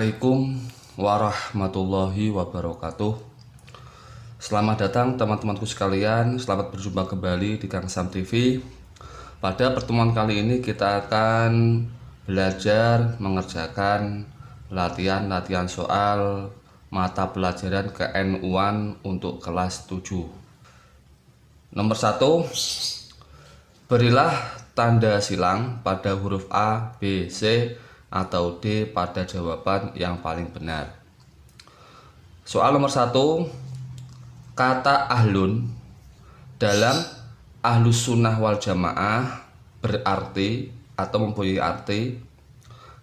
Assalamualaikum warahmatullahi wabarakatuh. Selamat datang teman-temanku sekalian. Selamat berjumpa kembali di Kang Sam TV. Pada pertemuan kali ini kita akan belajar mengerjakan latihan soal mata pelajaran KN1 untuk kelas 7. Nomor 1. Berilah tanda silang pada huruf A, B, C atau D pada jawaban yang paling benar. Soal nomor 1. Kata ahlun dalam ahlus sunnah wal jamaah berarti atau mempunyai arti.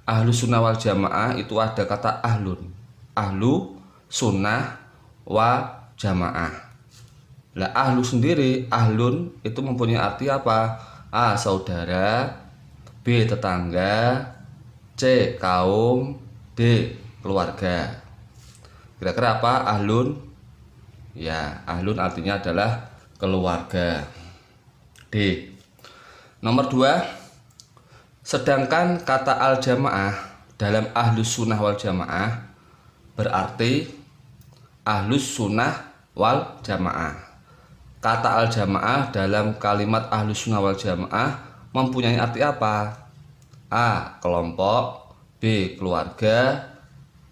Ahlus sunnah wal jamaah itu ada kata ahlun, ahlu sunnah wa jamaah. Lah ahlu sendiri, ahlun itu mempunyai arti apa? A. Saudara, B. Tetangga, C. Kaum, D. Keluarga. Kira-kira apa ahlun? Ya, ahlun artinya adalah keluarga. D. Nomor 2. Sedangkan kata al-jamaah dalam ahlus sunnah wal jamaah berarti ahlus sunnah wal jamaah. Kata al-jamaah dalam kalimat ahlus sunnah wal jamaah mempunyai arti apa? A. Kelompok, B. Keluarga,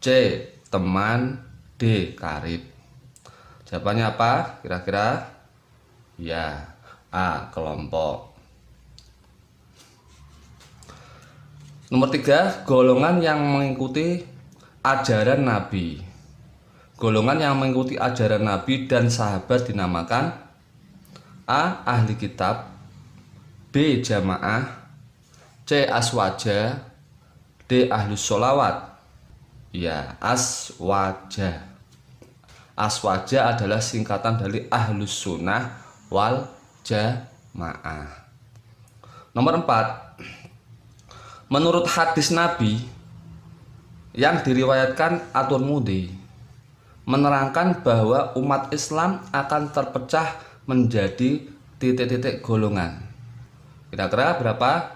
C. Teman, D. Karib. Jawabannya apa kira-kira? Ya, A. Kelompok. Nomor 3. Golongan yang mengikuti ajaran Nabi. Golongan yang mengikuti ajaran Nabi dan sahabat dinamakan A. Ahli kitab, B. Jamaah, C. Aswaja, D. Ahlus sholawat. Ya, aswaja. Aswaja adalah singkatan dari ahlus sunnah wal jamaah. Nomor 4. Menurut hadis Nabi yang diriwayatkan At-Tirmidzi menerangkan bahwa umat Islam akan terpecah menjadi titik-titik golongan. Kira-kira berapa?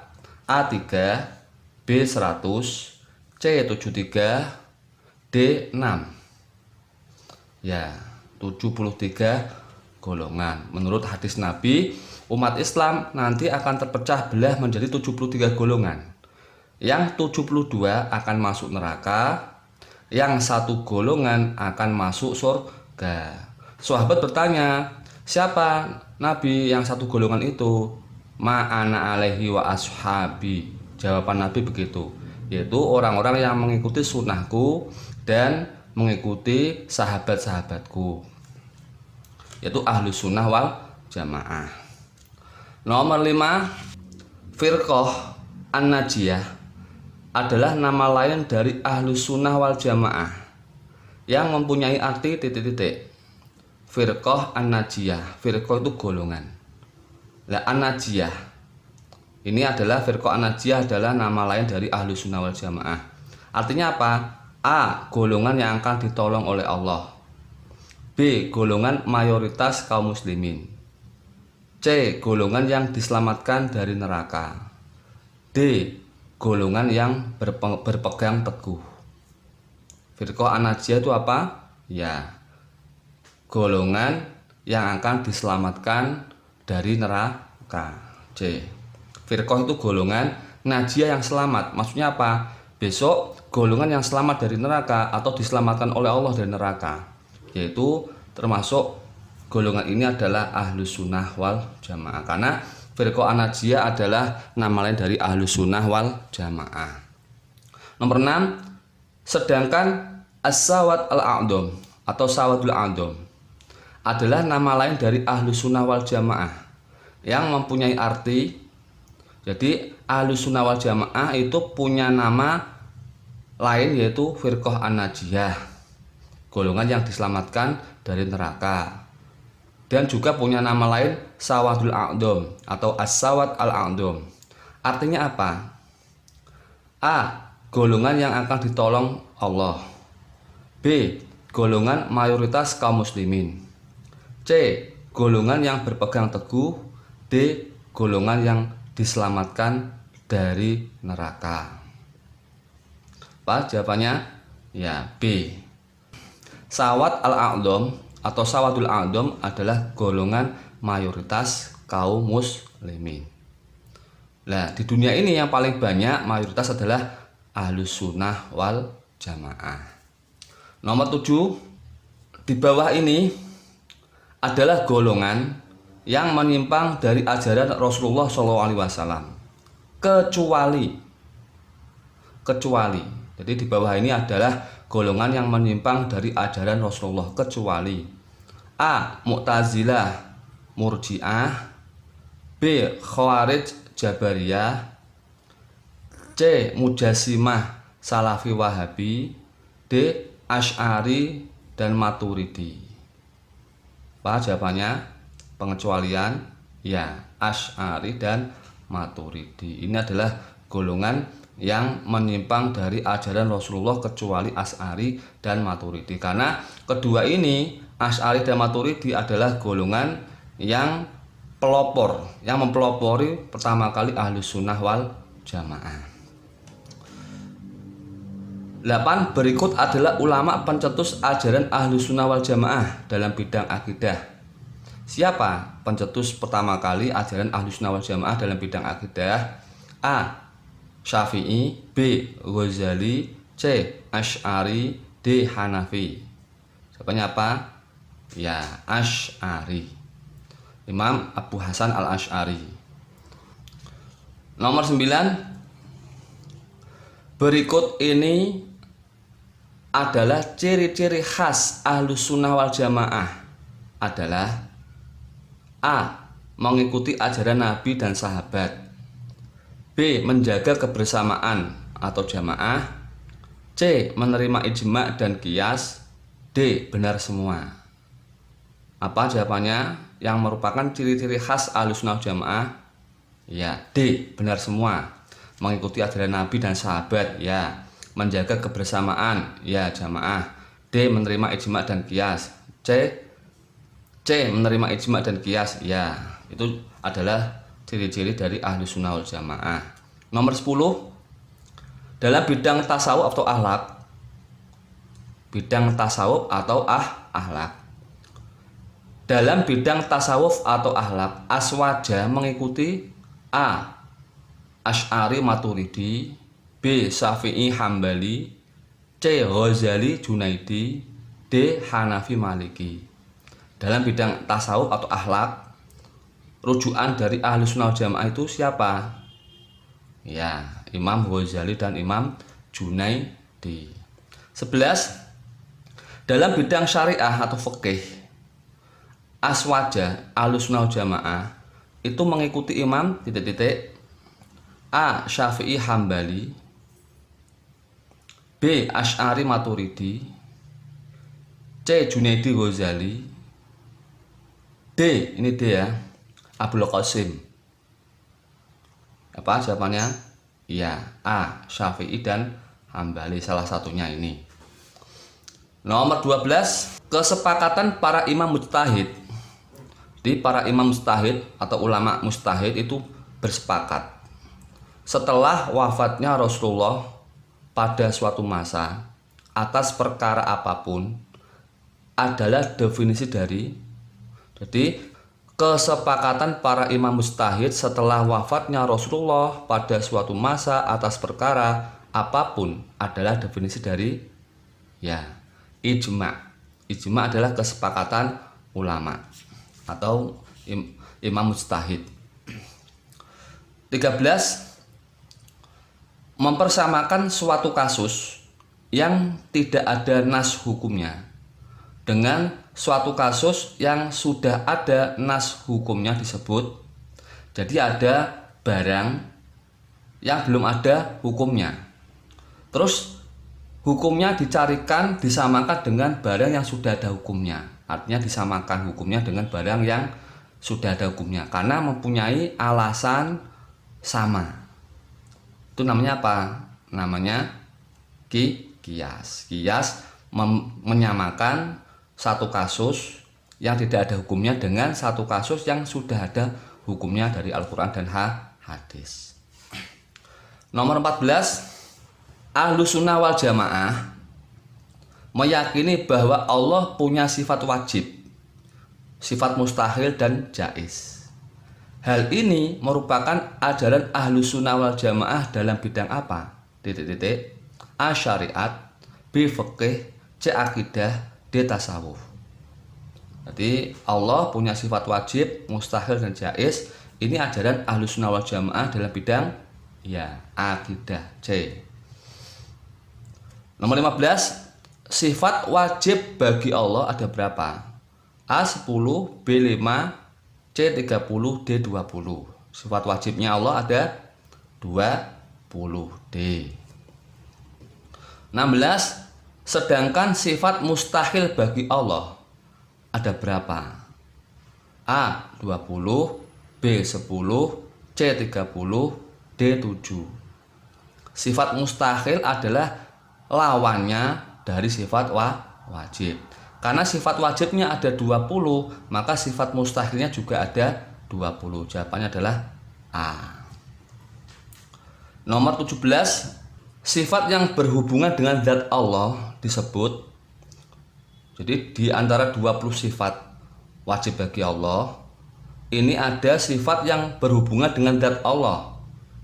A 3, B 100, C 73, D 6. Ya, 73 golongan. Menurut hadis Nabi, umat Islam nanti akan terpecah belah menjadi 73 golongan. Yang 72 akan masuk neraka, yang satu golongan akan masuk surga. Sahabat bertanya, siapa Nabi yang satu golongan itu? Ma'ana alaihi wa ashabi. Jawaban Nabi begitu, yaitu orang-orang yang mengikuti sunnahku dan mengikuti sahabat-sahabatku, yaitu ahlus sunnah wal jamaah. Nomor 5. Firqah an-najiyah adalah nama lain dari ahlus sunnah wal jamaah yang mempunyai arti titik-titik. Firqah an-najiyah, firqah itu golongan. Lah an-najiyah ini adalah firqah an-najiyah adalah nama lain dari ahlus sunnah wal jamaah. Artinya apa? A. Golongan yang akan ditolong oleh Allah, B. Golongan mayoritas kaum muslimin, C. Golongan yang diselamatkan dari neraka, D. Golongan yang berpegang teguh. Firqah an-najiyah itu apa? Ya, golongan yang akan diselamatkan dari neraka. C. Firqah itu golongan, najiyah yang selamat. Maksudnya apa? Besok golongan yang selamat dari neraka atau diselamatkan oleh Allah dari neraka. Yaitu termasuk golongan ini adalah ahlus sunnah wal jamaah. Karena firqah an-najiyah adalah nama lain dari ahlus sunnah wal jamaah. Nomor 6. Sedangkan as-sawad al-a'dham atau sawadul a'dham adalah nama lain dari ahlus sunnah wal jamaah yang mempunyai arti. Jadi ahlus sunnah wal jamaah itu punya nama lain yaitu firqah an-najiyah, golongan yang diselamatkan dari neraka. Dan juga punya nama lain sawadul a'dham atau as-sawad al-a'dham. Artinya apa? A. Golongan yang akan ditolong Allah, B. Golongan mayoritas kaum muslimin, C. Golongan yang berpegang teguh, D. Golongan yang diselamatkan dari neraka. Apa jawabannya? Ya, B. Sawat al-a'dham atau sawadul a'dham adalah golongan mayoritas kaum muslimin. Nah, di dunia ini yang paling banyak mayoritas adalah Ahlus Sunnah wal Jamaah. Nomor 7, di bawah ini adalah golongan yang menyimpang dari ajaran Rasulullah SAW. Kecuali. Jadi di bawah ini adalah golongan yang menyimpang dari ajaran Rasulullah kecuali A. Mu'tazilah Murji'ah, B. Khawarij Jabariyah, C. Mujassimah Salafi Wahabi, D. Asy'ari dan Maturidi. Apa jawabannya? Pengecualian ya, Asy'ari dan Maturidi. Ini adalah golongan yang menyimpang dari ajaran Rasulullah kecuali Asy'ari dan Maturidi. Karena kedua ini, Asy'ari dan Maturidi adalah golongan yang pelopor, yang mempelopori pertama kali Ahlus Sunnah wal Jamaah. 8. Berikut adalah ulama pencetus ajaran Ahlus Sunnah wal Jamaah dalam bidang akidah. Siapa pencetus pertama kali ajaran Ahlus Sunnah wal Jamaah dalam bidang akidah? A. Syafi'i, B. Ghazali, C. Asy'ari, D. Hanafi. Jawabannya apa? Ya, Asy'ari. Imam Abu Hasan al-Asy'ari. Nomor 9. Berikut ini adalah ciri-ciri khas Ahlus Sunnah wal Jamaah adalah A. Mengikuti ajaran Nabi dan sahabat, B. Menjaga kebersamaan atau jamaah, C. Menerima ijma' dan qiyas, D. Benar semua. Apa jawabannya yang merupakan ciri-ciri khas Ahlus Sunnah wal Jamaah? Ya, D. Benar semua. Mengikuti ajaran Nabi dan sahabat, ya. Menjaga kebersamaan, ya, jamaah. D. Menerima ijma' dan qiyas. C. Menerima ijma' dan qiyas, ya. Itu adalah ciri-ciri dari Ahlus Sunnah wal Jamaah. Nomor 10. Dalam bidang tasawuf atau akhlak. Dalam bidang tasawuf atau akhlak, aswaja mengikuti A. Asy'ari Maturidi, B. Syafi'i Hambali, C. Ghazali Junaidi, D. Hanafi Maliki. Dalam bidang tasawuf atau akhlak, rujukan dari Ahlus Sunnah wal Jamaah itu siapa? Ya, Imam Ghazali dan Imam Junaidi. 11. Dalam bidang syariah atau fikih, aswaja Ahlus Sunnah wal Jamaah itu mengikuti Imam A. Syafi'i Hambali, B. Asy'ari Maturidi, C. Junaidi Ghazali, D. Ini D ya, Abul Qasim. Apa jawabannya? Ya, A. Syafi'i dan Hambali, salah satunya ini. Nomor 12. Kesepakatan para imam mujtahid. Di para imam mujtahid atau ulama mujtahid itu bersepakat setelah wafatnya Rasulullah pada suatu masa atas perkara apapun adalah definisi dari. Jadi kesepakatan para imam mujtahid setelah wafatnya Rasulullah pada suatu masa atas perkara apapun adalah definisi dari ya, ijma'. Ijma' adalah kesepakatan ulama atau imam mujtahid. 13. Mempersamakan suatu kasus yang tidak ada nas hukumnya dengan suatu kasus yang sudah ada nas hukumnya disebut. Jadi ada barang yang belum ada hukumnya, terus hukumnya dicarikan, disamakan dengan barang yang sudah ada hukumnya. Artinya disamakan hukumnya dengan barang yang sudah ada hukumnya karena mempunyai alasan sama. Itu namanya apa? Namanya qiyas. Qiyas menyamakan satu kasus yang tidak ada hukumnya dengan satu kasus yang sudah ada hukumnya dari Al-Quran dan hadis. Nomor 14. Ahlus Sunnah wal Jamaah meyakini bahwa Allah punya sifat wajib, sifat mustahil dan jaiz. Hal ini merupakan ajaran Ahlus Sunnah wal Jamaah dalam bidang apa? A. Syariat, B. Fikih, C. Akidah, D. Tasawuf. Jadi Allah punya sifat wajib, mustahil dan jaiz. Ini ajaran Ahlus Sunnah wal Jamaah dalam bidang akidah. C. Nomor 15, sifat wajib bagi Allah ada berapa? A. 10, B. 5, C. 30, D. 20. Sifat wajibnya Allah ada 20. D. 16, sedangkan sifat mustahil bagi Allah ada berapa? A. 20, B. 10, C. 30, D. 7. Sifat mustahil adalah lawannya dari sifat wajib. Karena sifat wajibnya ada 20, maka sifat mustahilnya juga ada 20. Jawabannya adalah A. Nomor 17, sifat yang berhubungan dengan zat Allah disebut. Jadi di antara 20 sifat wajib bagi Allah, ini ada sifat yang berhubungan dengan zat Allah.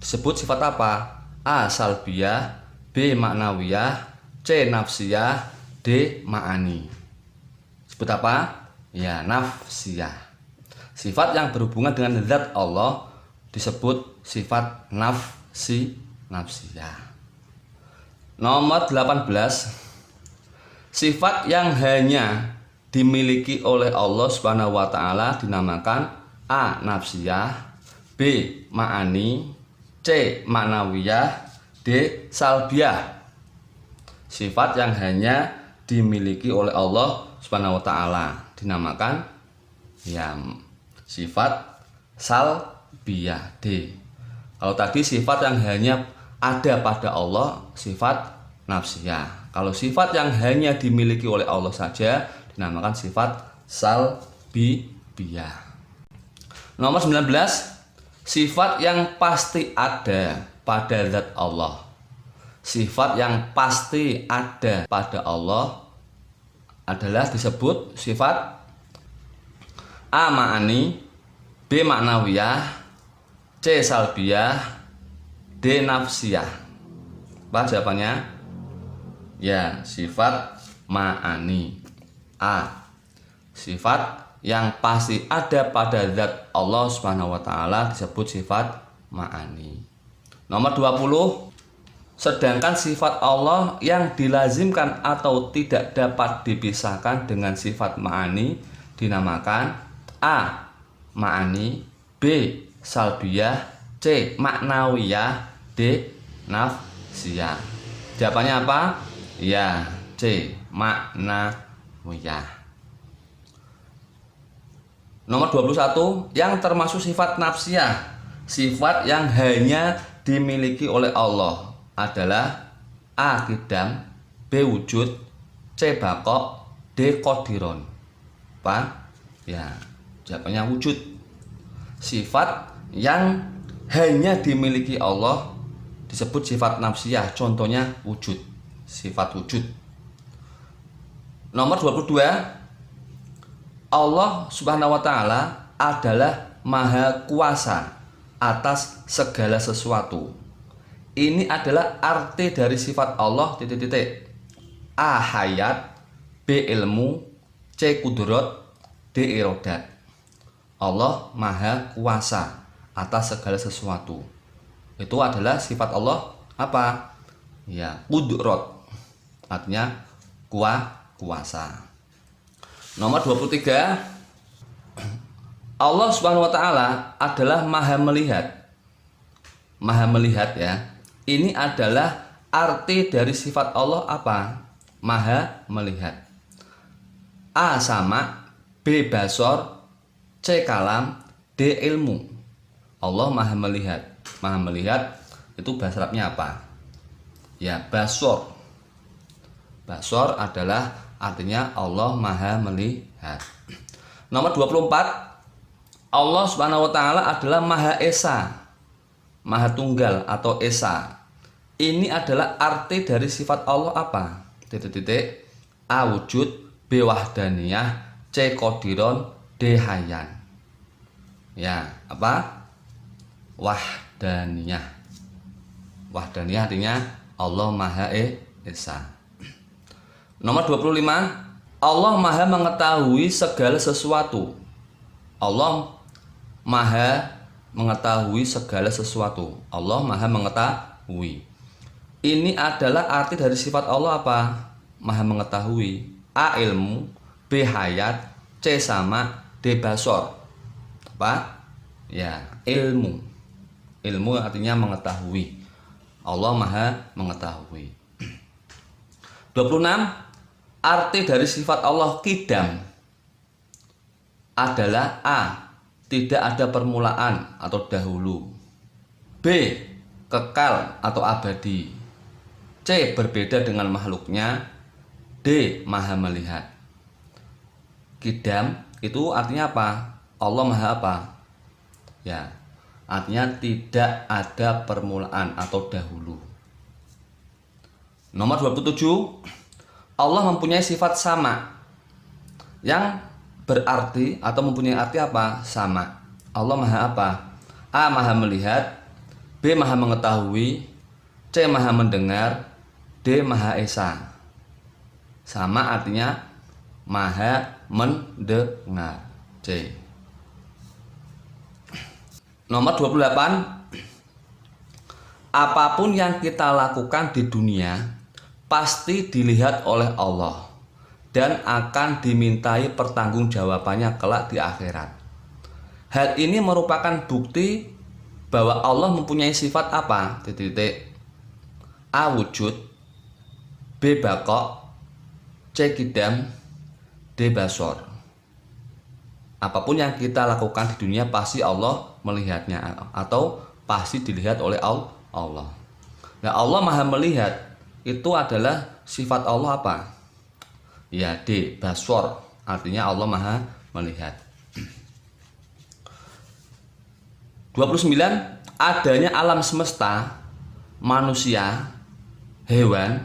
Disebut sifat apa? A. Salbiyah, B. Ma'nawiyah, C. Nafsiyah, D. Ma'ani. Sebut apa? Ya, nafsiyah. Sifat yang berhubungan dengan zat Allah disebut sifat nafsiyah. Nomor 18, sifat yang hanya dimiliki oleh Allah Subhanahu wa taala dinamakan A. Nafsiyah, B. Ma'ani, C. Ma'nawiyah, D. Salbiyah. Sifat yang hanya dimiliki oleh Allah Subhanahu wa taala dinamakan sifat salbiyah. D. Kalau tadi sifat yang hanya ada pada Allah sifat nafsiyah. Kalau sifat yang hanya dimiliki oleh Allah saja dinamakan sifat salbiyah. Nomor 19, sifat yang pasti ada pada zat Allah. Sifat yang pasti ada pada Allah adalah disebut sifat A. Ma'ani, B. Ma'nawiyah, C. Salbiyah, D. Nafsiyah. Apa jawabannya? Ya, sifat ma'ani. A. Sifat yang pasti ada pada zat Allah Subhanahu wa taala disebut sifat ma'ani. Nomor 20, sedangkan sifat Allah yang dilazimkan atau tidak dapat dipisahkan dengan sifat ma'ani dinamakan A. Ma'ani, B. Salbiyah, C. Ma'nawiyah, D. Nafsiyah. Jawabannya apa? Ya, C. Ma'nawiyah. Nomor 21, yang termasuk sifat nafsiyah, sifat yang hanya dimiliki oleh Allah adalah A. Qidam, B. Wujud, C. Baqo, D. Qadiron. Apa? Ya, jawabannya wujud. Sifat yang hanya dimiliki Allah disebut sifat nafsiyah. Contohnya wujud, sifat wujud. Nomor 22, Allah Subhanahu wa taala adalah maha kuasa atas segala sesuatu. Ini adalah arti dari sifat Allah A. Hayat, B. Ilmu, C. Kudrat, D. Irodat. Allah maha kuasa atas segala sesuatu. Itu adalah sifat Allah apa? Ya, kudrat. Artinya kuasa. Nomor 23, Allah Subhanahu wa taala adalah maha melihat. Maha melihat ya. Ini adalah arti dari sifat Allah apa? Maha melihat. A. Sama, B. Basor, C. Kalam, D. Ilmu. Allah maha melihat. Maha melihat itu bahasa Arabnya apa? Ya, basor. Basor adalah artinya Allah maha melihat. Nomor 24, Allah Subhanahu wa taala adalah Maha Esa, Maha Tunggal atau Esa. Ini adalah arti dari sifat Allah apa? A wujud, B wahdaniyah, C qadiron, D hayyan. Ya, apa? Wahdaniyah. Wahdaniyah artinya Allah Maha Esa. Nomor 25, Allah Maha mengetahui segala sesuatu. Allah Maha mengetahui segala sesuatu. Allah Maha mengetahui. Ini adalah arti dari sifat Allah apa? Maha mengetahui. A ilmu, B hayat, C sama, D basor. Apa? Ya, ilmu. Ilmu artinya mengetahui. Allah Maha mengetahui. 26, arti dari sifat Allah qidam adalah A. Tidak ada permulaan atau dahulu. B. Kekal atau abadi. C. Berbeda dengan makhluknya. D. Maha melihat. Qidam itu artinya apa? Allah Maha apa? Ya, artinya tidak ada permulaan atau dahulu. Nomor 27, Allah mempunyai sifat sama, yang berarti atau mempunyai arti apa? Sama. Allah Maha apa? A. Maha melihat, B. Maha mengetahui, C. Maha mendengar, D. Maha Esa. Sama artinya Maha mendengar. C. Nomor 28, apapun yang kita lakukan di dunia pasti dilihat oleh Allah dan akan dimintai pertanggungjawabannya kelak di akhirat. Hal ini merupakan bukti bahwa Allah mempunyai sifat apa? A. Wujud, B. Baqo, C. Qidam, D. Basor. Apapun yang kita lakukan di dunia pasti Allah melihatnya atau pasti dilihat oleh Allah. Nah, Allah Maha melihat itu adalah sifat Allah apa? Ya, D. Basor, artinya Allah Maha melihat. 29, adanya alam semesta, manusia, hewan,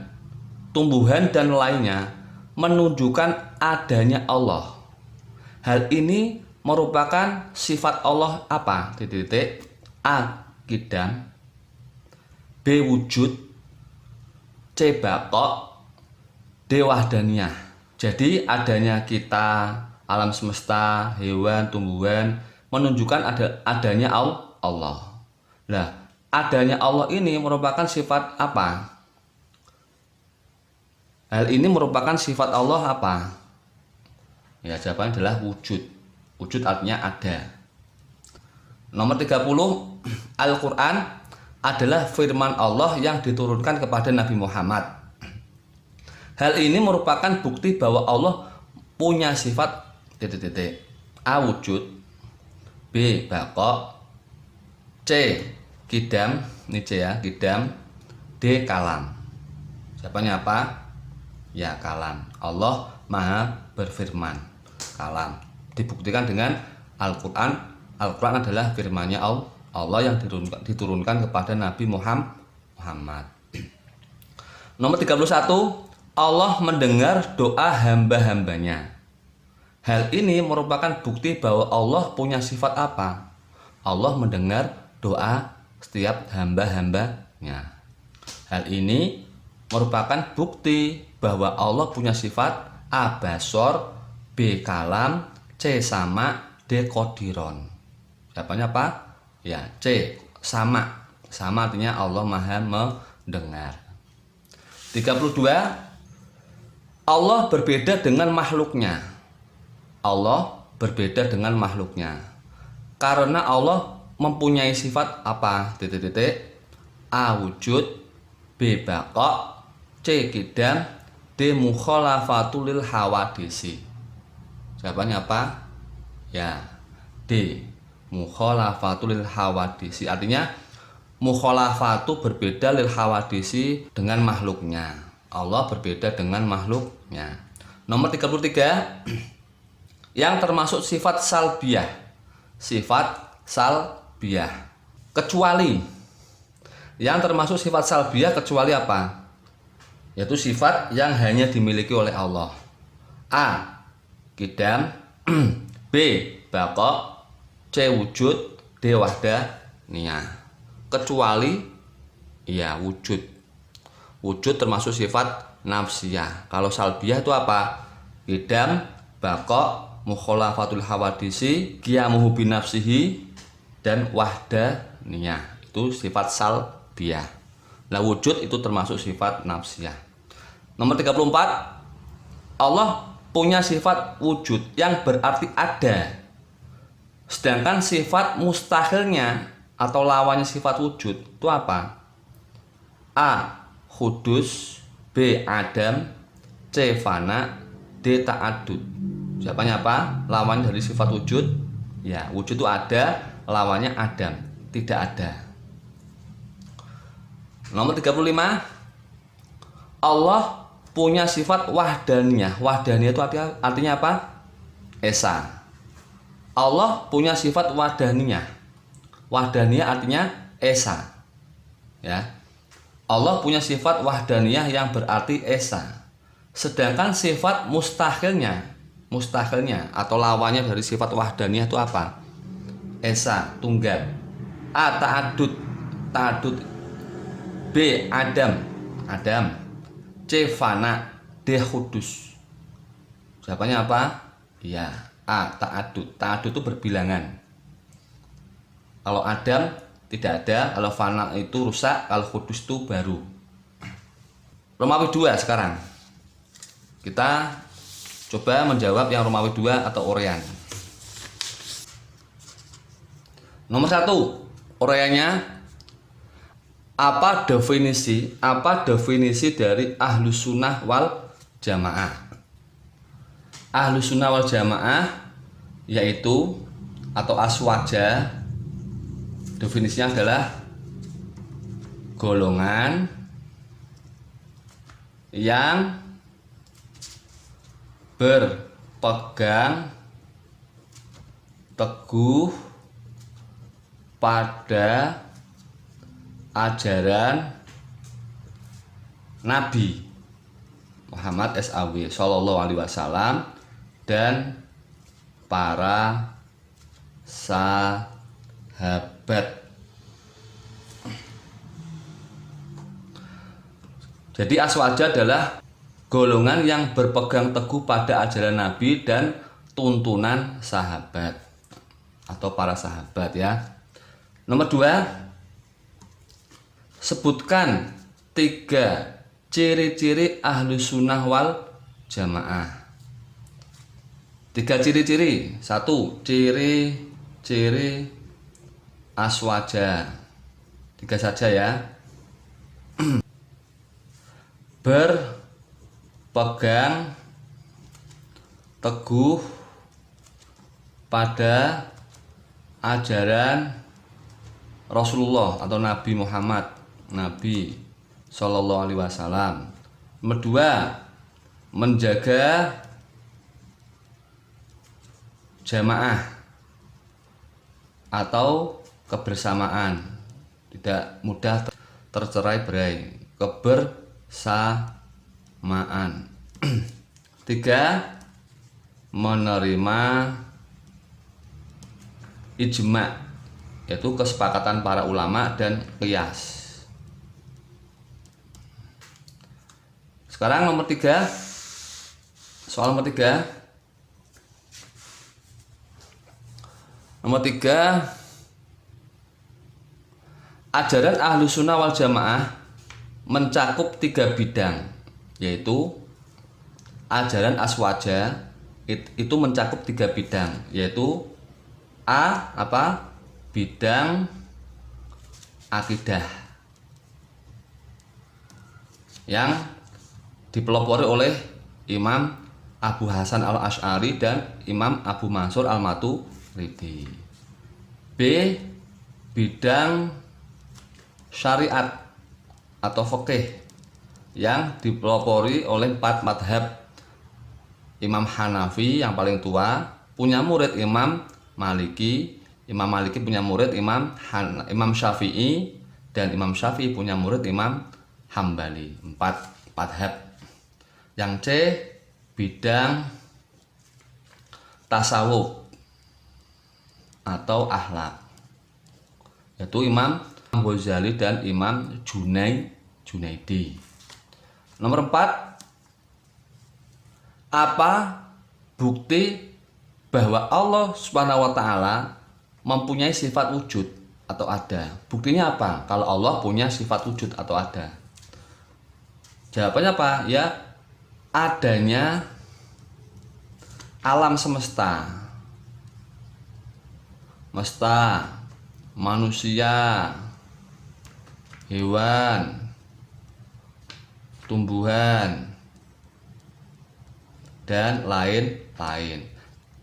tumbuhan dan lainnya menunjukkan adanya Allah. Hal ini merupakan sifat Allah apa? A. Qidam, B. Wujud, C. Baqo, D. Wahdaniyah. Jadi adanya kita, alam semesta, hewan, tumbuhan menunjukkan adanya Allah. Nah, adanya Allah ini merupakan sifat apa? Hal ini merupakan sifat Allah apa? Ya, jawabannya adalah wujud. Wujud artinya ada. Nomor 30, Al-Quran adalah firman Allah yang diturunkan kepada Nabi Muhammad. Hal ini merupakan bukti bahwa Allah punya sifat A. Wujud, B. Baqo, C. Qidam, ini C ya, Qidam, D. Kalam. Jawabannya apa? Ya, kalam. Allah Maha berfirman. Kalam dibuktikan dengan Al-Quran. Al-Quran adalah firman-Nya Allah yang diturunkan kepada Nabi Muhammad. Nomor 31, Allah mendengar doa hamba-hambanya. Hal ini merupakan bukti bahwa Allah punya sifat apa? Allah mendengar doa setiap hamba-hambanya. Hal ini merupakan bukti bahwa Allah punya sifat A. Basor, B. Kalam, C. Sama, D. Qadiron. Jawabannya apa? Ya, C. Sama. Sama artinya Allah Maha mendengar. 32, Allah berbeda dengan makhluknya. Allah berbeda dengan makhluknya karena Allah mempunyai sifat apa? A. Wujud, B. Baqo, C. Qidam, D. Mukhalafatul lil hawadisi. Jawabannya apa? Ya, D. Mukhalafatul lil hawadisi. Artinya mukhalafatu berbeda lil hawadisi dengan makhluknya. Allah berbeda dengan makhluknya. Nomor 33, yang termasuk sifat salbiyah. Sifat salbiyah. Kecuali. Yang termasuk sifat salbiyah kecuali apa? yaitu sifat yang hanya dimiliki oleh Allah. A. Qidam, B. Baqa, C. Wujud, D. Wahdaniyah. Kecuali ya wujud. Wujud termasuk sifat nafsiyah. Kalau salbiyah itu apa? Qidam, baqa, mukhalafatul hawadisi, qiyamuhu binafsihi, dan wahdaniyah. Itu sifat salbiyah. Nah, wujud itu termasuk sifat nafsiyah. Nomor 34, Allah punya sifat wujud yang berarti ada. Sedangkan sifat mustahilnya atau lawannya sifat wujud itu apa? A. Hudus, B. Adam, C. Fana, D. Ta'adud. Jawabannya apa? Lawannya dari sifat wujud. Ya, wujud itu ada, lawannya adam, tidak ada. Nomor 35, Allah punya sifat wahdaniyah. Wahdaniyah itu artinya apa? Esa. Allah punya sifat wahdaniyah. Wahdaniyah artinya esa. Ya. Allah punya sifat wahdaniyah yang berarti esa. Sedangkan sifat mustahilnya atau lawannya dari sifat wahdaniyah itu apa? Esa, tunggal. A. Ta'adud. B. Adam. C. Fana, D. Hudus. Jawabannya apa? Ya, A. Ta'adud. Ta'adud itu berbilangan. Kalau Adam tidak ada, kalau Fana itu rusak, kalau Hudus itu baru. Romawi 2 sekarang. Kita coba menjawab yang Romawi 2 atau Orean. Nomor 1, Oreannya, apa definisi dari Ahlus Sunnah wal Jamaah? Ahlus Sunnah wal Jamaah yaitu atau aswaja, definisinya adalah golongan yang berpegang teguh pada ajaran Nabi Muhammad SAW Shallallahu Alaihi Wasallam dan para sahabat. Jadi aswaja adalah golongan yang berpegang teguh pada ajaran Nabi dan tuntunan sahabat atau para sahabat ya. Nomor 2, sebutkan 3 ciri-ciri Ahlus Sunnah wal Jamaah. 3 ciri-ciri. 1, ciri-ciri aswaja. 3 saja ya. Berpegang teguh pada ajaran Rasulullah atau Nabi Muhammad Shallallahu Alaihi Wasallam. Nomor 2, menjaga jamaah atau kebersamaan, tidak mudah tercerai-berai, kebersamaan. 3, menerima ijma, yaitu kesepakatan para ulama dan qiyas. Sekarang nomor 3, soal nomor 3. Nomor 3, ajaran Ahlus Sunnah wal Jamaah mencakup 3 bidang, yaitu ajaran aswaja itu mencakup 3 bidang, yaitu A. Bidang akidah yang dipelopori oleh Imam Abu Hasan al-Asy'ari dan Imam Abu Mansur al-Maturidi. B. Bidang syariat atau fikih yang dipelopori oleh 4 madhab. Imam Hanafi yang paling tua punya murid Imam Maliki, Imam Maliki punya murid Imam Syafi'i, dan Imam Syafi'i punya murid Imam Hambali. 4 madhab. Yang C, bidang tasawuf atau akhlak, yaitu Imam Ghazali dan Imam Junaidi. Nomor 4, apa bukti bahwa Allah Subhanahu wa taala mempunyai sifat wujud atau ada? Buktinya apa kalau Allah punya sifat wujud atau ada? Jawabannya apa? Ya, adanya alam semesta, manusia, hewan, tumbuhan, dan lain-lain.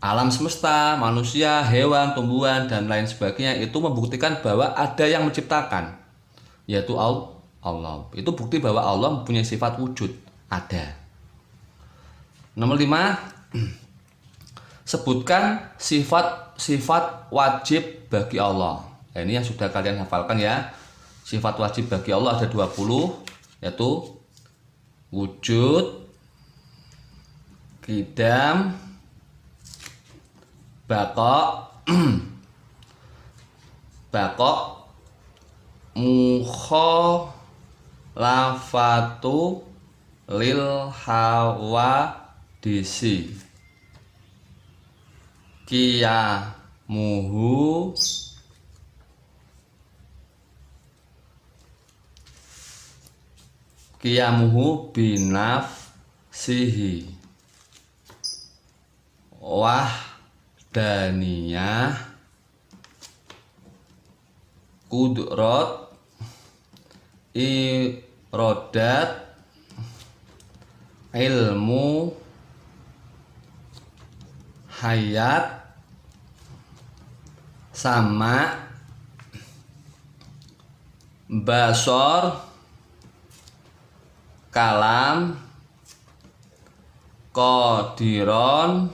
Alam semesta, manusia, hewan, tumbuhan, dan lain sebagainya itu membuktikan bahwa ada yang menciptakan, yaitu Allah. Itu bukti bahwa Allah mempunyai sifat wujud, ada. Nomor 5, sebutkan sifat wajib bagi Allah. Nah, ini yang sudah kalian hafalkan ya. Sifat wajib bagi Allah ada 20, yaitu wujud, qidam, baqa, mukhalafatu lil hawadisi, qiyamuhu binafsihi, wahdaniyah, qudrat, irodat, ilmu, hayat, sama, basor, kalam, qadiron,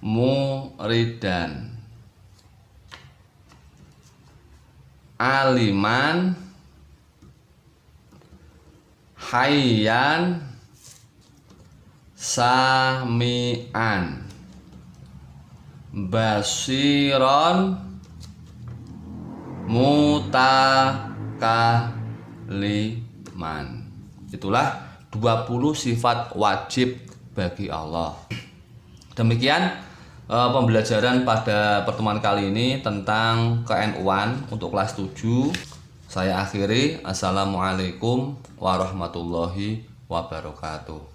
muridan, aliman, hayyan, sami'an, basiron, mutakaliman. Itulah 20 sifat wajib bagi Allah. Demikian pembelajaran pada pertemuan kali ini tentang ke-NU-an untuk kelas 7. Saya akhiri. Assalamualaikum warahmatullahi wabarakatuh.